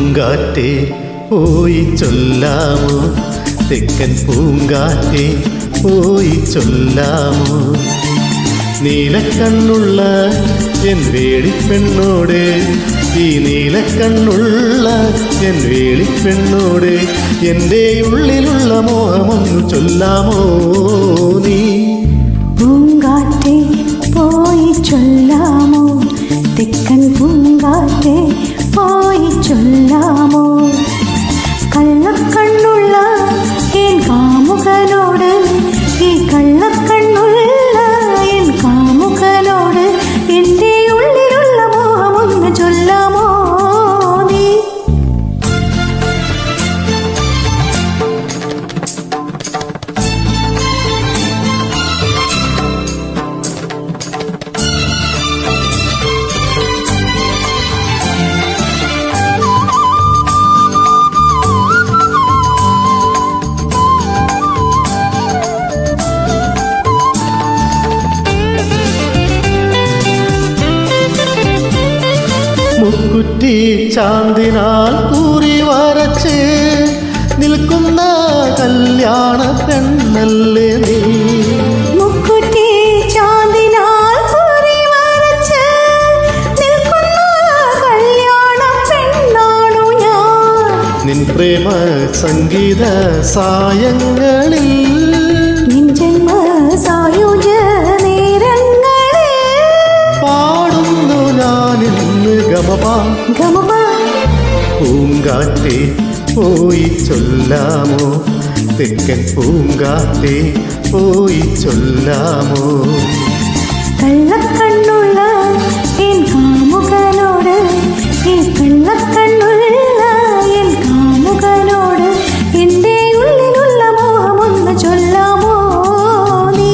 പൂങ്കാറ്റേ പോയി ചൊല്ലാമോ, തെക്കൻ പൂങ്കാറ്റേ പോയി ചൊല്ലാമോ. നീലക്കണ്ണുള്ള എൻ വേളിപ്പെണ്ണോട്, ഈ നീലക്കണ്ണുള്ള എൻ വേളിപ്പെണ്ണോട് എൻ്റെ ഉള്ളിലുള്ള മോഹമൊന്നു ചൊല്ലാമോ നീ. പൂങ്കാറ്റേ പോയി ചൊല്ലാമോ, തെക്കൻ പൂങ്കാറ്റേ പോയി ചൊല്ലാമോ. കള്ളക്കണ്ണുള്ള എൻ കാമുകനോട്, ഈ കള്ളക്കണ്ണുള്ള എൻ കാമുകനോട് എൻ്റെ ഉള്ളിലുള്ള മോഹമൊന്ന് ചൊല്ലാമോ നീ. മുക്കുറ്റി ചാന്തിനാൽ കൂറി വരച്ച് നിൽക്കുന്ന കല്യാണ പെണ്ണല്ലേ നീ. മുക്കുറ്റി ചാന്തിനാൽ കൂറി വരച്ച് നിൽക്കുന്ന കല്യാണ പെണ്ണാണു ഞാൻ. നിൻ പ്രേമ സംഗീത സായങ്ങളിൽ, നിൻ ജന്മ സായുജ നേരങ്ങളിൽ പാടുന്നു ഞാനിന്ന് ഗമപാ ഗമപാ. പൂങ്കാറ്റേ പോയി ചൊല്ലാമോ, തെക്കൻ പൂങ്കാറ്റേ പോയി ചൊല്ലാമോ. കള്ളക്കണ്ണുള്ള എൻ കാമുകനോട്, ഈ കള്ളക്കണ്ണുള്ള എൻ കാമുകനോട് എൻ്റെ ഉള്ളിലുള്ള മോഹമൊന്ന് ചൊല്ലാമോ നീ.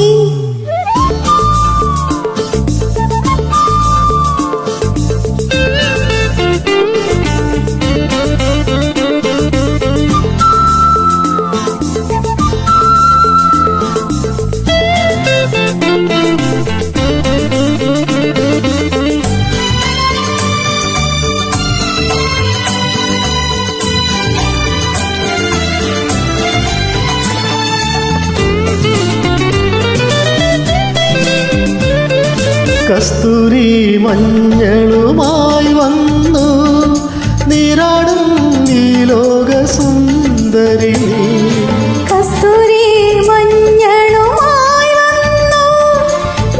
കസ്തൂരി മഞ്ഞളുമായി വന്നു നീരാടും ഈ ലോക സുന്ദരി. കസ്തൂരി മഞ്ഞളുമായി വന്നു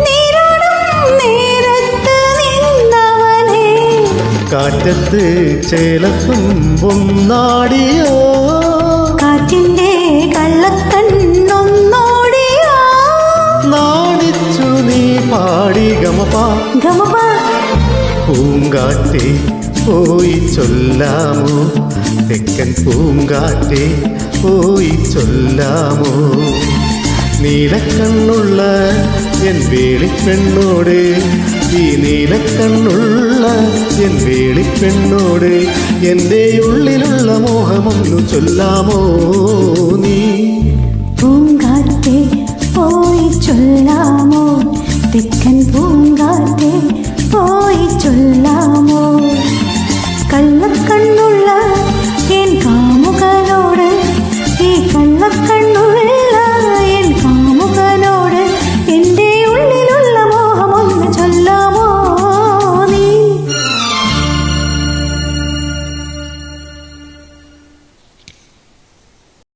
നീരാടും നേരത്ത് നിന്നവനെ, കാറ്റത്ത് ചേലത്തും പൊന്നാടിയോ, കാറ്റിൻ്റെ കള്ളക്കണ്ണൊന്നോടിയോ. നാണിച്ചു നീ പാടി ഗമപാ ഗമപാ. പൂങ്കാറ്റേ പോയി ചൊല്ലാമോ, തെക്കൻ പൂങ്കാറ്റേ പോയി ചൊല്ലാമോ. നീലക്കണ്ണുള്ള എൻ വേളിപ്പെണ്ണോട്, ഈ നീലക്കണ്ണുള്ള എൻ വേളിപ്പെണ്ണോട് എൻ്റെ ഉള്ളിലുള്ള മോഹമൊന്നു ചൊല്ലാമോ നീ. പൂങ്കാറ്റേ പോയി ചൊല്ലാമോ, തെക്കൻ പൂങ്കാറ്റേ പോയി ചൊല്ലാമോ.